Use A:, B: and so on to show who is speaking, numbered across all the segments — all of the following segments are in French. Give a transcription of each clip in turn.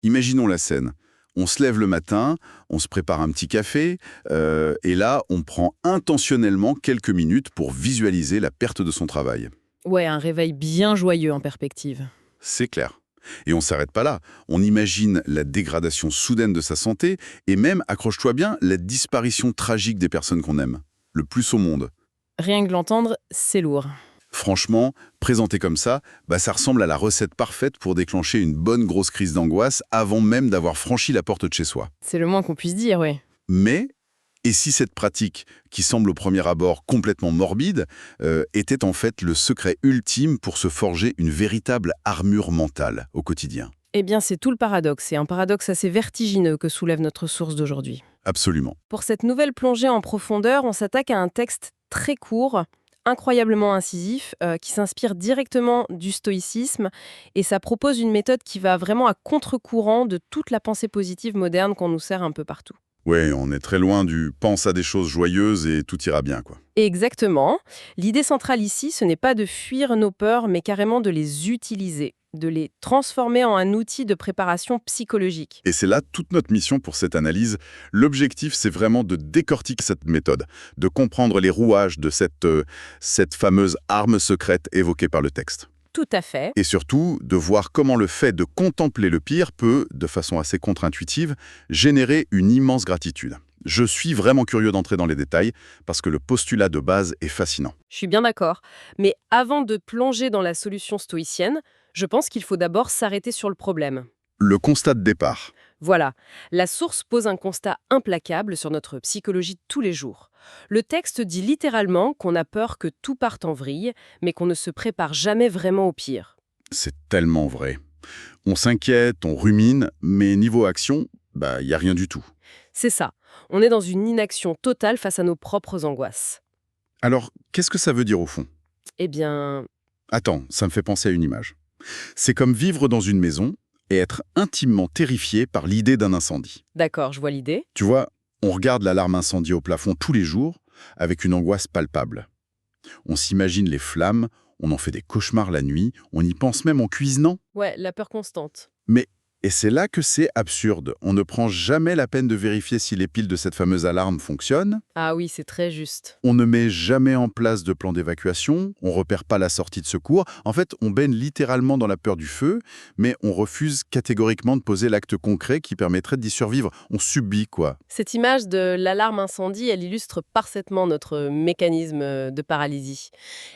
A: Imaginons la scène. On se lève le matin, on se prépare un petit café, et là, on prend intentionnellement quelques minutes pour visualiser la perte de son travail.
B: Ouais, un réveil bien joyeux en perspective.
A: C'est clair. Et on s'arrête pas là. On imagine la dégradation soudaine de sa santé et même, accroche-toi bien, la disparition tragique des personnes qu'on aime. Le plus au monde.
B: Rien que de l'entendre, c'est lourd.
A: Franchement, présenté comme ça, ça ressemble à la recette parfaite pour déclencher une bonne grosse crise d'angoisse avant même d'avoir franchi la porte de chez soi.
B: C'est le moins qu'on puisse dire, ouais.
A: Mais, et si cette pratique, qui semble au premier abord complètement morbide, était en fait le secret ultime pour se forger une véritable armure mentale au quotidien?
B: Eh bien, c'est tout le paradoxe. C'est un paradoxe assez vertigineux que soulève notre source d'aujourd'hui.
A: Absolument.
B: Pour cette nouvelle plongée en profondeur, on s'attaque à un texte très court, incroyablement incisif, qui s'inspire directement du stoïcisme, et ça propose une méthode qui va vraiment à contre-courant de toute la pensée positive moderne qu'on nous sert un peu partout.
A: Ouais, on est très loin du pense à des choses joyeuses et tout ira bien, quoi.
B: Exactement. L'idée centrale ici, ce n'est pas de fuir nos peurs, mais carrément de les utiliser, de les transformer en un outil de préparation psychologique.
A: Et c'est là toute notre mission pour cette analyse. L'objectif, c'est vraiment de décortiquer cette méthode, de comprendre les rouages de cette fameuse arme secrète évoquée par le texte.
B: Tout à fait.
A: Et surtout, de voir comment le fait de contempler le pire peut, de façon assez contre-intuitive, générer une immense gratitude. Je suis vraiment curieux d'entrer dans les détails, parce que le postulat de base est fascinant.
B: Je suis bien d'accord. Mais avant de plonger dans la solution stoïcienne, je pense qu'il faut d'abord s'arrêter sur le problème.
A: Le constat de départ.
B: Voilà, la source pose un constat implacable sur notre psychologie de tous les jours. Le texte dit littéralement qu'on a peur que tout parte en vrille, mais qu'on ne se prépare jamais vraiment au pire.
A: C'est tellement vrai. On s'inquiète, on rumine, mais niveau action, il n'y a rien du tout.
B: C'est ça, on est dans une inaction totale face à nos propres angoisses.
A: Alors, qu'est-ce que ça veut dire au fond?
B: Eh bien,
A: Attends, ça me fait penser à une image. C'est comme vivre dans une maison et être intimement terrifié par l'idée d'un incendie.
B: d'accord, je vois l'idée.
A: Tu vois, on regarde l'alarme incendie au plafond tous les jours avec une angoisse palpable. On s'imagine les flammes, on en fait des cauchemars la nuit, on y pense même en cuisinant.
B: Ouais, la peur constante.
A: Mais, et c'est là que c'est absurde, on ne prend jamais la peine de vérifier si les piles de cette fameuse alarme fonctionnent,
B: Ah oui, c'est très juste.
A: on ne met jamais en place de plan d'évacuation, on repère pas la sortie de secours. En fait, on baigne littéralement dans la peur du feu, mais on refuse catégoriquement de poser l'acte concret qui permettrait d'y survivre. On subit, quoi.
B: Cette image de l'alarme incendie, elle illustre parfaitement notre mécanisme de paralysie.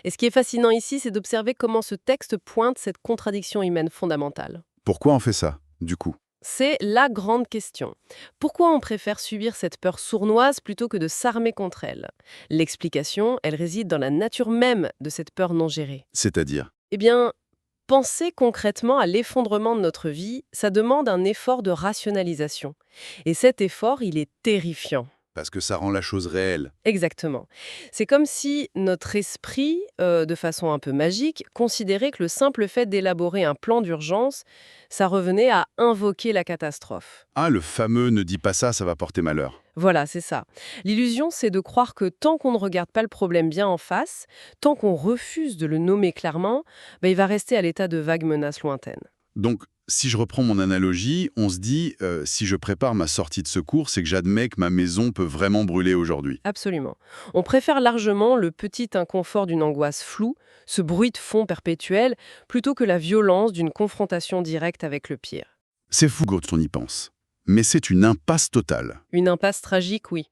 B: Et ce qui est fascinant ici, c'est d'observer comment ce texte pointe cette contradiction humaine fondamentale.
A: Pourquoi on fait ça, du coup?
B: C'est la grande question. Pourquoi on préfère subir cette peur sournoise plutôt que de s'armer contre elle? L'explication, elle réside dans la nature même de cette peur non gérée.
A: C'est-à-dire?
B: Eh bien, penser concrètement à l'effondrement de notre vie, ça demande un effort de rationalisation. Et cet effort, il est terrifiant.
A: Parce que ça rend la chose réelle.
B: Exactement. C'est comme si notre esprit, de façon un peu magique, considérait que le simple fait d'élaborer un plan d'urgence, ça revenait à invoquer la catastrophe.
A: Ah, le fameux «ne dis pas ça, ça va porter malheur».
B: Voilà, c'est ça. L'illusion, c'est de croire que tant qu'on ne regarde pas le problème bien en face, tant qu'on refuse de le nommer clairement, il va rester à l'état de vague menace lointaine.
A: Donc, si je reprends mon analogie, on se dit, si je prépare ma sortie de secours, c'est que j'admets que ma maison peut vraiment brûler aujourd'hui.
B: Absolument. On préfère largement le petit inconfort d'une angoisse floue, ce bruit de fond perpétuel, plutôt que la violence d'une confrontation directe avec le pire.
A: C'est fou quand on y pense. Mais c'est une impasse totale.
B: Une impasse tragique, oui.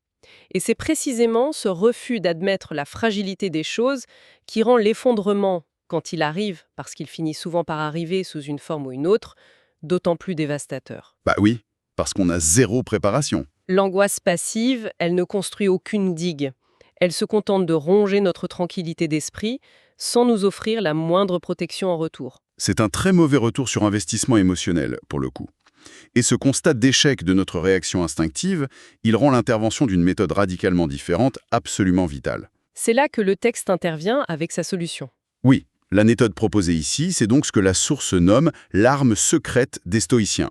B: Et c'est précisément ce refus d'admettre la fragilité des choses qui rend l'effondrement, quand il arrive, parce qu'il finit souvent par arriver sous une forme ou une autre, d'autant plus dévastateur.
A: Bah oui, parce qu'on a zéro préparation.
B: L'angoisse passive, elle ne construit aucune digue. Elle se contente de ronger notre tranquillité d'esprit sans nous offrir la moindre protection en retour.
A: C'est un très mauvais retour sur investissement émotionnel, pour le coup. Et ce constat d'échec de notre réaction instinctive, il rend l'intervention d'une méthode radicalement différente absolument vitale.
B: C'est là que le texte intervient avec sa solution.
A: Oui, la méthode proposée ici, c'est donc ce que la source nomme l'arme secrète des stoïciens,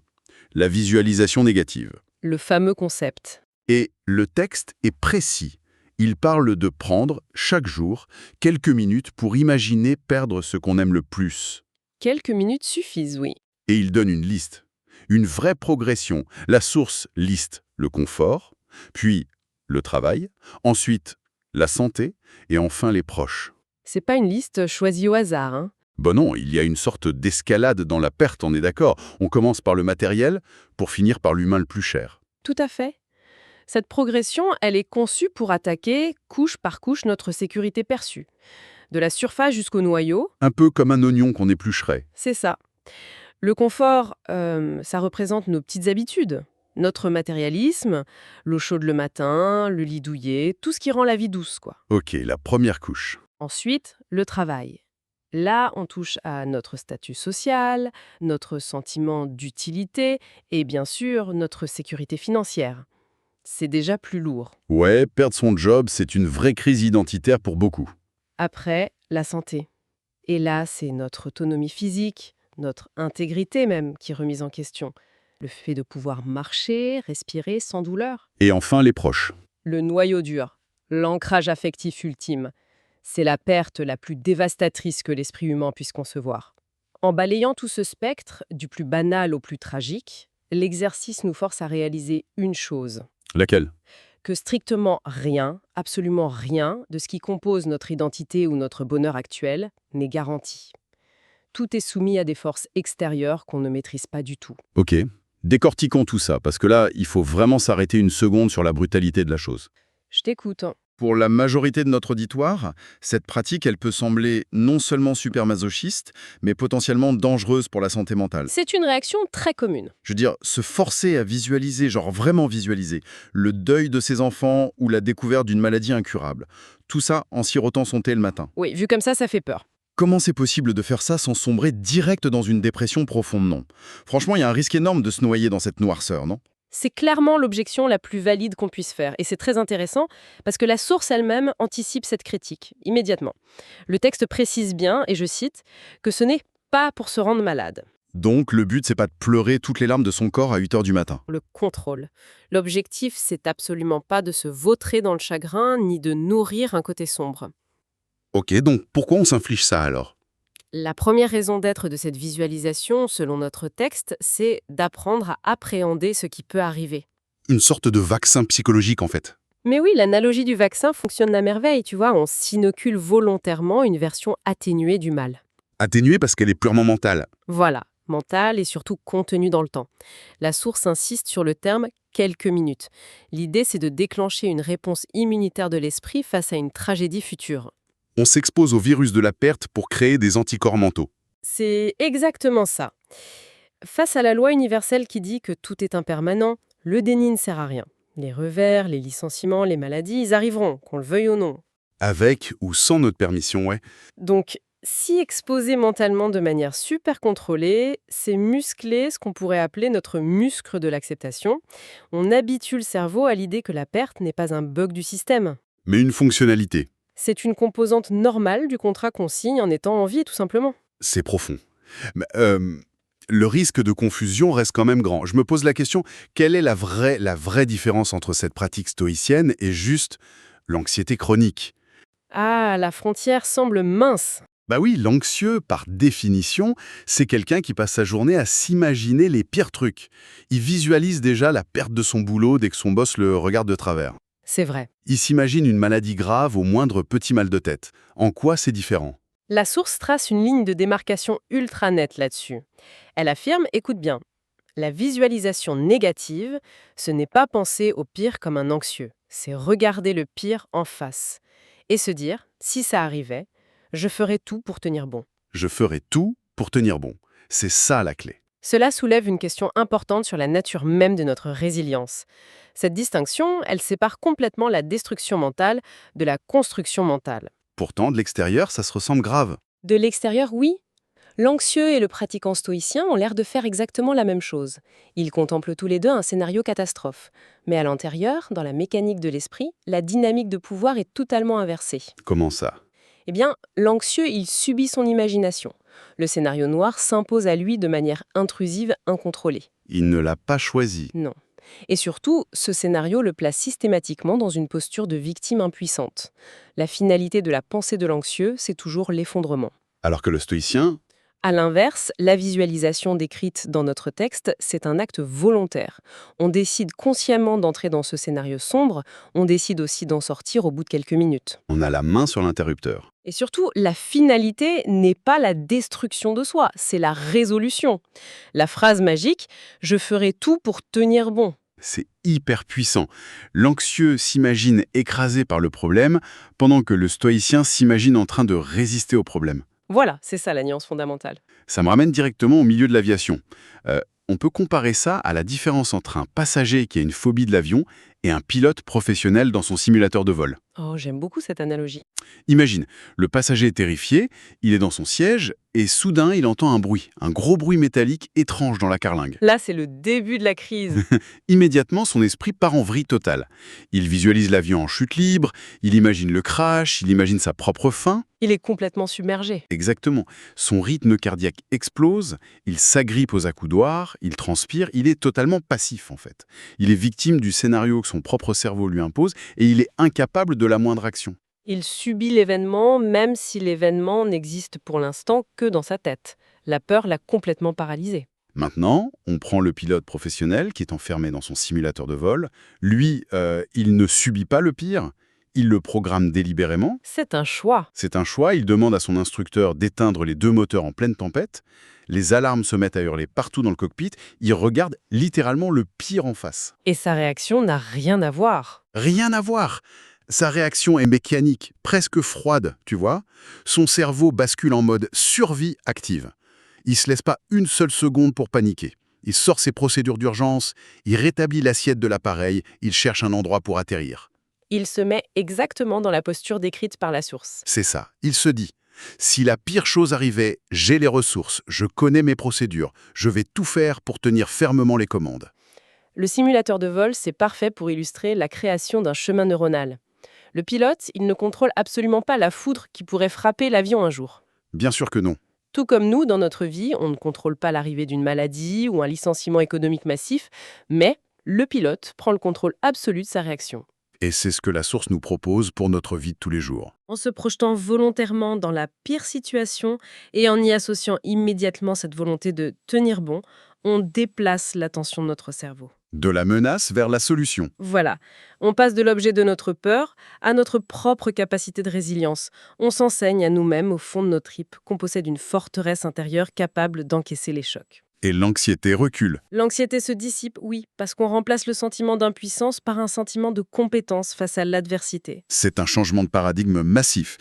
A: la visualisation négative.
B: Le fameux concept.
A: Et le texte est précis. Il parle de prendre, chaque jour, quelques minutes pour imaginer perdre ce qu'on aime le plus.
B: Quelques minutes suffisent, oui.
A: Et il donne une liste. Une vraie progression. La source liste le confort, puis le travail, ensuite la santé et enfin les proches.
B: C'est pas une liste choisie au hasard, hein.
A: Bon non, il y a une sorte d'escalade dans la perte, on est d'accord. On commence par le matériel pour finir par l'humain le plus cher.
B: Tout à fait. Cette progression, elle est conçue pour attaquer, couche par couche, notre sécurité perçue. De la surface jusqu'au noyau,
A: Un peu comme un oignon qu'on éplucherait.
B: c'est ça. Le confort, ça représente nos petites habitudes. Notre matérialisme, l'eau chaude le matin, le lit douillet, tout ce qui rend la vie douce, quoi.
A: Ok, la première couche.
B: Ensuite, le travail. Là, on touche à notre statut social, notre sentiment d'utilité et bien sûr notre sécurité financière. C'est déjà plus lourd.
A: Ouais, perdre son job, c'est une vraie crise identitaire pour beaucoup.
B: Après, la santé. Et là, c'est notre autonomie physique, notre intégrité même qui est remise en question. Le fait de pouvoir marcher, respirer sans douleur.
A: Et enfin, les proches.
B: Le noyau dur, l'ancrage affectif ultime. C'est la perte la plus dévastatrice que l'esprit humain puisse concevoir. En balayant tout ce spectre, du plus banal au plus tragique, l'exercice nous force à réaliser une chose,
A: Laquelle?
B: que strictement rien, absolument rien, de ce qui compose notre identité ou notre bonheur actuel n'est garanti. Tout est soumis à des forces extérieures qu'on ne maîtrise pas du tout.
A: Ok. Décortiquons tout ça, parce que là, il faut vraiment s'arrêter une seconde sur la brutalité de la chose.
B: Je t'écoute.
A: Pour la majorité de notre auditoire, cette pratique, elle peut sembler non seulement super masochiste, mais potentiellement dangereuse pour la santé mentale.
B: C'est une réaction très commune.
A: Je veux dire, se forcer à visualiser, genre vraiment visualiser, le deuil de ses enfants ou la découverte d'une maladie incurable. Tout ça en sirotant son thé le matin.
B: Oui, vu comme ça fait peur.
A: Comment c'est possible de faire ça sans sombrer direct dans une dépression profonde, non? Franchement, il y a un risque énorme de se noyer dans cette noirceur, non?
B: C'est clairement l'objection la plus valide qu'on puisse faire. Et c'est très intéressant parce que la source elle-même anticipe cette critique, immédiatement. Le texte précise bien, et je cite, que ce n'est pas pour se rendre malade.
A: Donc, le but, c'est pas de pleurer toutes les larmes de son corps à 8 heures du matin.
B: Le contrôle. L'objectif, c'est absolument pas de se vautrer dans le chagrin ni de nourrir un côté sombre.
A: Ok, donc pourquoi on s'inflige ça alors?
B: La première raison d'être de cette visualisation, selon notre texte, c'est d'apprendre à appréhender ce qui peut arriver.
A: Une sorte de vaccin psychologique en fait.
B: Mais oui, l'analogie du vaccin fonctionne à merveille, tu vois, on s'inocule volontairement une version atténuée du mal.
A: Atténuée parce qu'elle est purement mentale.
B: Voilà, mentale et surtout contenue dans le temps. La source insiste sur le terme « quelques minutes ». L'idée, c'est de déclencher une réponse immunitaire de l'esprit face à une tragédie future.
A: On s'expose au virus de la perte pour créer des anticorps mentaux.
B: C'est exactement ça. Face à la loi universelle qui dit que tout est impermanent, le déni ne sert à rien. Les revers, les licenciements, les maladies, ils arriveront, qu'on le veuille ou non.
A: Avec ou sans notre permission, ouais.
B: Donc, si exposé mentalement de manière super contrôlée, c'est muscler ce qu'on pourrait appeler notre muscle de l'acceptation. On habitue le cerveau à l'idée que la perte n'est pas un bug du système.
A: Mais une fonctionnalité.
B: C'est une composante normale du contrat qu'on signe en étant en vie, tout simplement.
A: C'est profond. Mais, le risque de confusion reste quand même grand. Je me pose la question, quelle est la vraie différence entre cette pratique stoïcienne et juste l'anxiété chronique?
B: Ah, la frontière semble mince.
A: Bah oui, l'anxieux, par définition, c'est quelqu'un qui passe sa journée à s'imaginer les pires trucs. Il visualise déjà la perte de son boulot dès que son boss le regarde de travers.
B: C'est vrai.
A: Il s'imagine une maladie grave au moindre petit mal de tête. En quoi c'est différent?
B: La source trace une ligne de démarcation ultra nette là-dessus. Elle affirme, écoute bien, la visualisation négative, ce n'est pas penser au pire comme un anxieux, c'est regarder le pire en face et se dire, si ça arrivait, je ferais tout pour tenir bon.
A: Je ferai tout pour tenir bon. C'est ça la clé.
B: Cela soulève une question importante sur la nature même de notre résilience. Cette distinction, elle sépare complètement la destruction mentale de la construction mentale.
A: Pourtant, de l'extérieur, ça se ressemble grave.
B: De l'extérieur, oui. L'anxieux et le pratiquant stoïcien ont l'air de faire exactement la même chose. Ils contemplent tous les deux un scénario catastrophe. Mais à l'intérieur, dans la mécanique de l'esprit, la dynamique de pouvoir est totalement inversée.
A: Comment ça?
B: Eh bien, l'anxieux, il subit son imagination. Le scénario noir s'impose à lui de manière intrusive, incontrôlée.
A: Il ne l'a pas choisi.
B: Non. Et surtout, ce scénario le place systématiquement dans une posture de victime impuissante. La finalité de la pensée de l'anxieux, c'est toujours l'effondrement.
A: Alors que le stoïcien,
B: À l'inverse, la visualisation décrite dans notre texte, c'est un acte volontaire. On décide consciemment d'entrer dans ce scénario sombre, on décide aussi d'en sortir au bout de quelques minutes.
A: On a la main sur l'interrupteur.
B: Et surtout, la finalité n'est pas la destruction de soi, c'est la résolution. La phrase magique « je ferai tout pour tenir bon ».
A: C'est hyper puissant. L'anxieux s'imagine écrasé par le problème, pendant que le stoïcien s'imagine en train de résister au problème.
B: Voilà, c'est ça la nuance fondamentale.
A: Ça me ramène directement au milieu de l'aviation. On peut comparer ça à la différence entre un passager qui a une phobie de l'avion et un pilote professionnel dans son simulateur de vol.
B: Oh, j'aime beaucoup cette analogie.
A: Imagine, le passager est terrifié, il est dans son siège, et soudain il entend un gros bruit métallique étrange dans la carlingue.
B: Là, c'est le début de la crise.
A: Immédiatement, son esprit part en vrille totale. Il visualise l'avion en chute libre, il imagine le crash, il imagine sa propre fin.
B: Il est complètement submergé.
A: Exactement. Son rythme cardiaque explose, il s'agrippe aux accoudoirs, il transpire, il est totalement passif en fait. Il est victime du scénario que son propre cerveau lui impose et il est incapable de la moindre action.
B: Il subit l'événement, même si l'événement n'existe pour l'instant que dans sa tête. La peur l'a complètement paralysé.
A: Maintenant, on prend le pilote professionnel qui est enfermé dans son simulateur de vol. Lui, il ne subit pas le pire, il le programme délibérément.
B: C'est un choix.
A: C'est un choix, il demande à son instructeur d'éteindre les 2 moteurs en pleine tempête. Les alarmes se mettent à hurler partout dans le cockpit. Il regarde littéralement le pire en face.
B: Et sa réaction n'a rien à voir.
A: Rien à voir. Sa réaction est mécanique, presque froide, tu vois. Son cerveau bascule en mode survie active. Il se laisse pas une seule seconde pour paniquer. Il sort ses procédures d'urgence, il rétablit l'assiette de l'appareil, il cherche un endroit pour atterrir.
B: Il se met exactement dans la posture décrite par la source.
A: C'est ça. Il se dit, si la pire chose arrivait, j'ai les ressources, je connais mes procédures, je vais tout faire pour tenir fermement les commandes.
B: Le simulateur de vol, c'est parfait pour illustrer la création d'un chemin neuronal. Le pilote, il ne contrôle absolument pas la foudre qui pourrait frapper l'avion un jour.
A: Bien sûr que non.
B: Tout comme nous, dans notre vie, on ne contrôle pas l'arrivée d'une maladie ou un licenciement économique massif, mais le pilote prend le contrôle absolu de sa réaction.
A: Et c'est ce que la source nous propose pour notre vie de tous les jours.
B: En se projetant volontairement dans la pire situation et en y associant immédiatement cette volonté de tenir bon, on déplace l'attention de notre cerveau.
A: De la menace vers la solution.
B: Voilà, on passe de l'objet de notre peur à notre propre capacité de résilience. On s'enseigne à nous-mêmes au fond de nos tripes qu'on possède une forteresse intérieure capable d'encaisser les chocs.
A: Et l'anxiété recule.
B: L'anxiété se dissipe, oui, parce qu'on remplace le sentiment d'impuissance par un sentiment de compétence face à l'adversité.
A: C'est un changement de paradigme massif.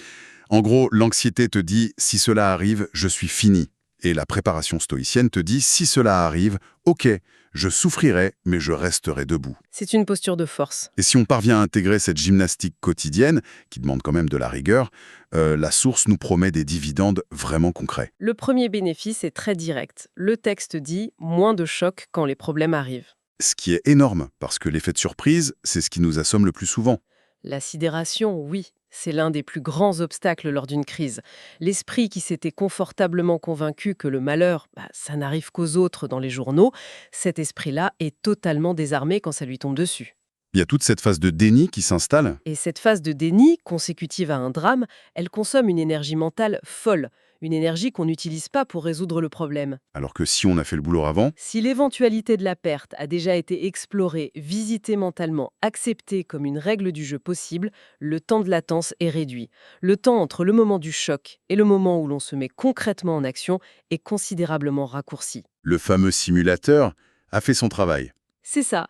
A: En gros, l'anxiété te dit « si cela arrive, je suis fini ». Et la préparation stoïcienne te dit « si cela arrive, ok, je souffrirai, mais je resterai debout ».
B: C'est une posture de force.
A: Et si on parvient à intégrer cette gymnastique quotidienne, qui demande quand même de la rigueur, la source nous promet des dividendes vraiment concrets.
B: Le premier bénéfice est très direct. Le texte dit moins de choc quand les problèmes arrivent.
A: Ce qui est énorme, parce que l'effet de surprise, c'est ce qui nous assomme le plus souvent.
B: La sidération, oui, c'est l'un des plus grands obstacles lors d'une crise. L'esprit qui s'était confortablement convaincu que le malheur, ça n'arrive qu'aux autres dans les journaux, cet esprit-là est totalement désarmé quand ça lui tombe dessus.
A: Il y a toute cette phase de déni qui s'installe.
B: Et cette phase de déni, consécutive à un drame, elle consomme une énergie mentale folle, une énergie qu'on n'utilise pas pour résoudre le problème.
A: Alors que si on a fait le boulot avant,
B: Si l'éventualité de la perte a déjà été explorée, visitée mentalement, acceptée comme une règle du jeu possible, le temps de latence est réduit. Le temps entre le moment du choc et le moment où l'on se met concrètement en action est considérablement raccourci.
A: le fameux simulateur a fait son travail.
B: C'est ça.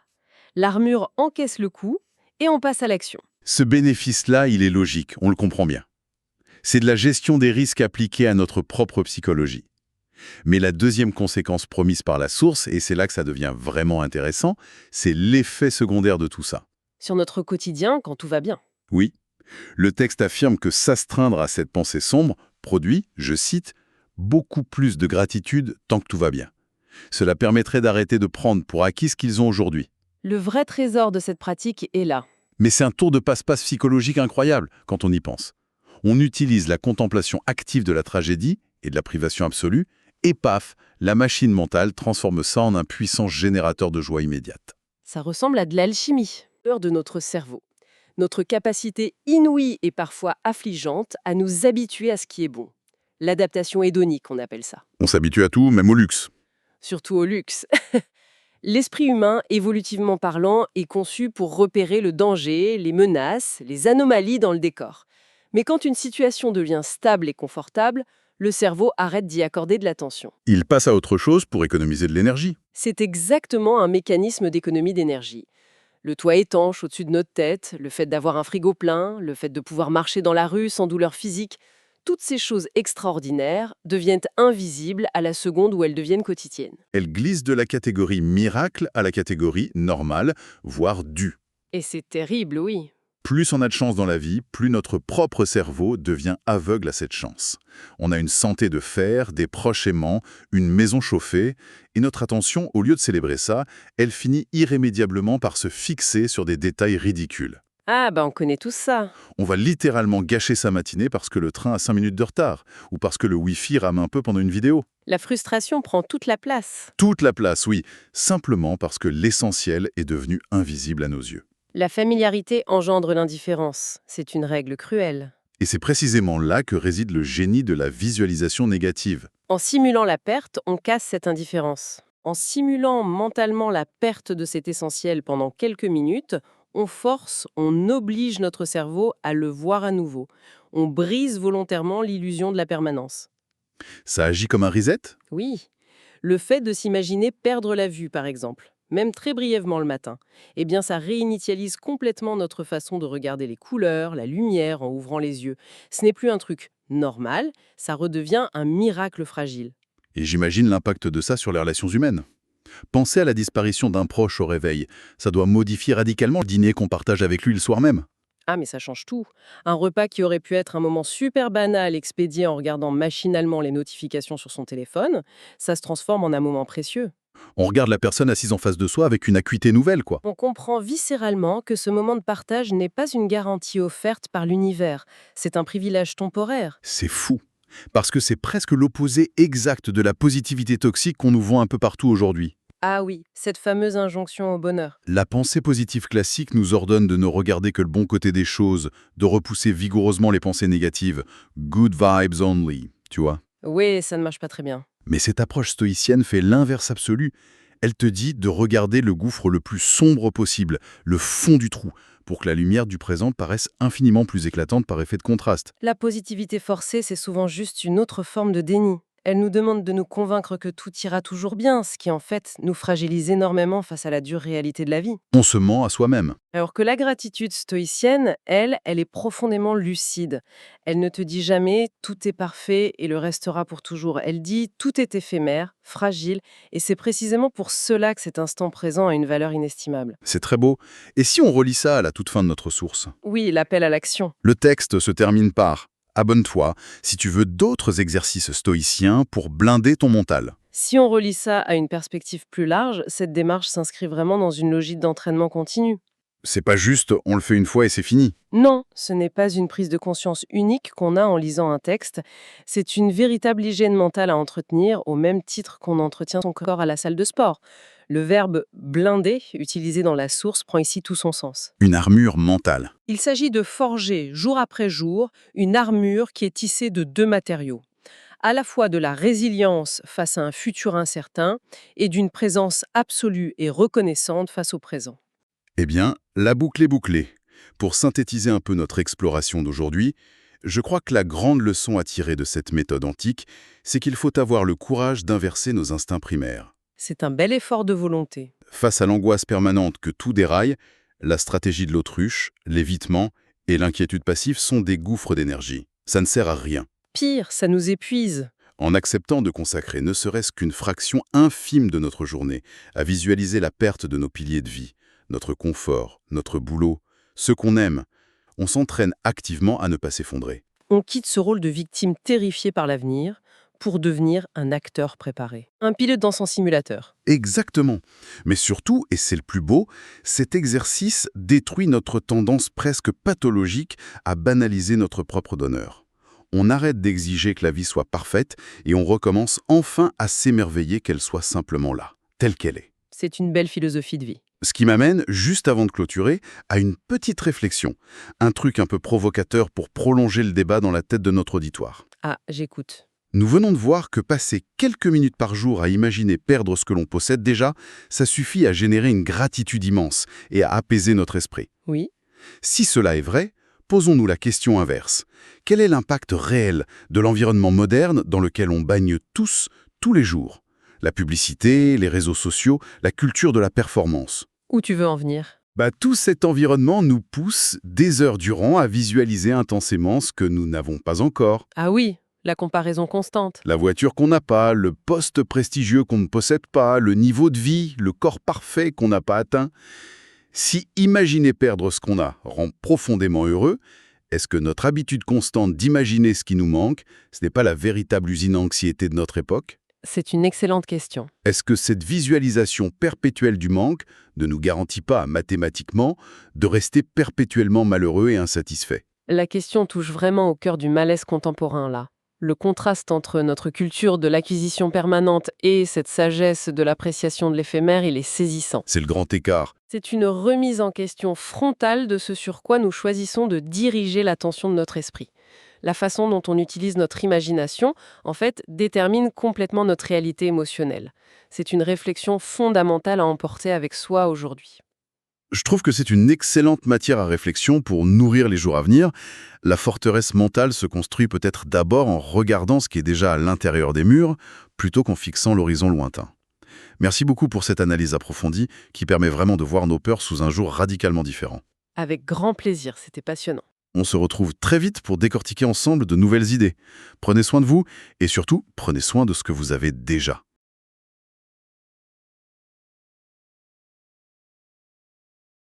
B: L'armure encaisse le coup et on passe à l'action.
A: Ce bénéfice-là, il est logique, on le comprend bien. C'est de la gestion des risques appliqués à notre propre psychologie. Mais la deuxième conséquence promise par la source, et c'est là que ça devient vraiment intéressant, c'est l'effet secondaire de tout ça.
B: Sur notre quotidien, quand tout va bien.
A: Oui, le texte affirme que s'astreindre à cette pensée sombre produit, je cite, « beaucoup plus de gratitude tant que tout va bien ». Cela permettrait d'arrêter de prendre pour acquis ce qu'ils ont aujourd'hui.
B: Le vrai trésor de cette pratique est là.
A: Mais c'est un tour de passe-passe psychologique incroyable quand on y pense. On utilise la contemplation active de la tragédie et de la privation absolue, et paf, la machine mentale transforme ça en un puissant générateur de joie immédiate.
B: Ça ressemble à de l'alchimie. Peur de notre cerveau. Notre capacité inouïe et parfois affligeante à nous habituer à ce qui est bon. L'adaptation hédonique, on appelle ça.
A: On s'habitue à tout, même au luxe.
B: Surtout au luxe. L'esprit humain, évolutivement parlant, est conçu pour repérer le danger, les menaces, les anomalies dans le décor. Mais quand une situation devient stable et confortable, le cerveau arrête d'y accorder de l'attention.
A: Il passe à autre chose pour économiser de l'énergie.
B: C'est exactement un mécanisme d'économie d'énergie. Le toit étanche au-dessus de notre tête, le fait d'avoir un frigo plein, le fait de pouvoir marcher dans la rue sans douleur physique, toutes ces choses extraordinaires deviennent invisibles à la seconde où elles deviennent quotidiennes.
A: Elle glisse de la catégorie miracle à la catégorie normale, voire due.
B: Et c'est terrible, oui.
A: Plus on a de chance dans la vie, plus notre propre cerveau devient aveugle à cette chance. On a une santé de fer, des proches aimants, une maison chauffée, et notre attention, au lieu de célébrer ça, elle finit irrémédiablement par se fixer sur des détails ridicules.
B: Ah, on connaît tous ça.
A: On va littéralement gâcher sa matinée parce que le train a 5 minutes de retard, ou parce que le Wi-Fi rame un peu pendant une vidéo.
B: La frustration prend toute la place.
A: Toute la place, oui, simplement parce que l'essentiel est devenu invisible à nos yeux.
B: La familiarité engendre l'indifférence. C'est une règle cruelle.
A: Et c'est précisément là que réside le génie de la visualisation négative.
B: En simulant la perte, on casse cette indifférence. En simulant mentalement la perte de cet essentiel pendant quelques minutes, on force, on oblige notre cerveau à le voir à nouveau. On brise volontairement l'illusion de la permanence.
A: Ça agit comme un reset?
B: Oui, le fait de s'imaginer perdre la vue, par exemple, même très brièvement le matin, eh bien ça réinitialise complètement notre façon de regarder les couleurs, la lumière en ouvrant les yeux. Ce n'est plus un truc normal, ça redevient un miracle fragile.
A: Et j'imagine l'impact de ça sur les relations humaines. Penser à la disparition d'un proche au réveil, ça doit modifier radicalement le dîner qu'on partage avec lui le soir même.
B: Ah, mais ça change tout. Un repas qui aurait pu être un moment super banal expédié en regardant machinalement les notifications sur son téléphone, ça se transforme en un moment précieux.
A: On regarde la personne assise en face de soi avec une acuité nouvelle, quoi.
B: On comprend viscéralement que ce moment de partage n'est pas une garantie offerte par l'univers, c'est un privilège temporaire.
A: C'est fou. Parce que c'est presque l'opposé exact de la positivité toxique qu'on nous vend un peu partout aujourd'hui.
B: Ah oui, cette fameuse injonction au bonheur.
A: La pensée positive classique nous ordonne de ne regarder que le bon côté des choses, de repousser vigoureusement les pensées négatives. Good vibes only, tu vois.
B: Oui, ça ne marche pas très bien.
A: Mais cette approche stoïcienne fait l'inverse absolu. Elle te dit de regarder le gouffre le plus sombre possible, le fond du trou, pour que la lumière du présent paraisse infiniment plus éclatante par effet de contraste.
B: La positivité forcée, c'est souvent juste une autre forme de déni. Elle nous demande de nous convaincre que tout ira toujours bien, ce qui en fait nous fragilise énormément face à la dure réalité de la vie.
A: On se ment à soi-même.
B: Alors que la gratitude stoïcienne, elle est profondément lucide. Elle ne te dit jamais tout est parfait et le restera pour toujours. Elle dit tout est éphémère, fragile, et c'est précisément pour cela que cet instant présent a une valeur inestimable.
A: C'est très beau. Et si on relit ça à la toute fin de notre source?
B: Oui, l'appel à l'action.
A: Le texte se termine par « Abonne-toi si tu veux d'autres exercices stoïciens pour blinder ton mental ».
B: Si on relie ça à une perspective plus large, cette démarche s'inscrit vraiment dans une logique d'entraînement continu.
A: C'est pas juste « on le fait une fois et c'est fini ».
B: Non, ce n'est pas une prise de conscience unique qu'on a en lisant un texte, c'est une véritable hygiène mentale à entretenir au même titre qu'on entretient son corps à la salle de sport. Le verbe « blinder » utilisé dans la source prend ici tout son sens.
A: Une armure mentale.
B: Il s'agit de forger, jour après jour, une armure qui est tissée de deux matériaux. À la fois de la résilience face à un futur incertain et d'une présence absolue et reconnaissante face au présent.
A: Eh bien, la boucle est bouclée. Pour synthétiser un peu notre exploration d'aujourd'hui, je crois que la grande leçon à tirer de cette méthode antique, c'est qu'il faut avoir le courage d'inverser nos instincts primaires.
B: C'est un bel effort de volonté.
A: Face à l'angoisse permanente que tout déraille, la stratégie de l'autruche, l'évitement et l'inquiétude passive sont des gouffres d'énergie. Ça ne sert à rien.
B: Pire, ça nous épuise.
A: En acceptant de consacrer ne serait-ce qu'une fraction infime de notre journée à visualiser la perte de nos piliers de vie, notre confort, notre boulot, ce qu'on aime, on s'entraîne activement à ne pas s'effondrer.
B: On quitte ce rôle de victime terrifiée par l'avenir pour devenir un acteur préparé. Un pilote dans son simulateur.
A: Exactement. Mais surtout, et c'est le plus beau, cet exercice détruit notre tendance presque pathologique à banaliser notre propre donneur. On arrête d'exiger que la vie soit parfaite et on recommence enfin à s'émerveiller qu'elle soit simplement là, telle qu'elle est.
B: C'est une belle philosophie de vie.
A: Ce qui m'amène, juste avant de clôturer, à une petite réflexion. Un truc un peu provocateur pour prolonger le débat dans la tête de notre auditoire.
B: Ah, j'écoute.
A: Nous venons de voir que passer quelques minutes par jour à imaginer perdre ce que l'on possède déjà, ça suffit à générer une gratitude immense et à apaiser notre esprit.
B: Oui.
A: Si cela est vrai, posons-nous la question inverse. Quel est l'impact réel de l'environnement moderne dans lequel on baigne tous les jours? La publicité, les réseaux sociaux, la culture de la performance.
B: Où tu veux en venir?
A: Tout cet environnement nous pousse des heures durant à visualiser intensément ce que nous n'avons pas encore.
B: Ah oui, la comparaison constante.
A: La voiture qu'on n'a pas, le poste prestigieux qu'on ne possède pas, le niveau de vie, le corps parfait qu'on n'a pas atteint. Si imaginer perdre ce qu'on a rend profondément heureux, est-ce que notre habitude constante d'imaginer ce qui nous manque, ce n'est pas la véritable usine à anxiété de notre époque?
B: C'est une excellente question.
A: Est-ce que cette visualisation perpétuelle du manque ne nous garantit pas, mathématiquement, de rester perpétuellement malheureux et insatisfaits?
B: La question touche vraiment au cœur du malaise contemporain, là. Le contraste entre notre culture de l'acquisition permanente et cette sagesse de l'appréciation de l'éphémère, il est saisissant.
A: C'est le grand écart.
B: C'est une remise en question frontale de ce sur quoi nous choisissons de diriger l'attention de notre esprit. La façon dont on utilise notre imagination, en fait, détermine complètement notre réalité émotionnelle. C'est une réflexion fondamentale à emporter avec soi aujourd'hui.
A: Je trouve que c'est une excellente matière à réflexion pour nourrir les jours à venir. La forteresse mentale se construit peut-être d'abord en regardant ce qui est déjà à l'intérieur des murs, plutôt qu'en fixant l'horizon lointain. Merci beaucoup pour cette analyse approfondie qui permet vraiment de voir nos peurs sous un jour radicalement différent.
B: Avec grand plaisir, c'était passionnant.
A: On se retrouve très vite pour décortiquer ensemble de nouvelles idées. Prenez soin de vous et surtout, prenez soin de ce que vous avez déjà.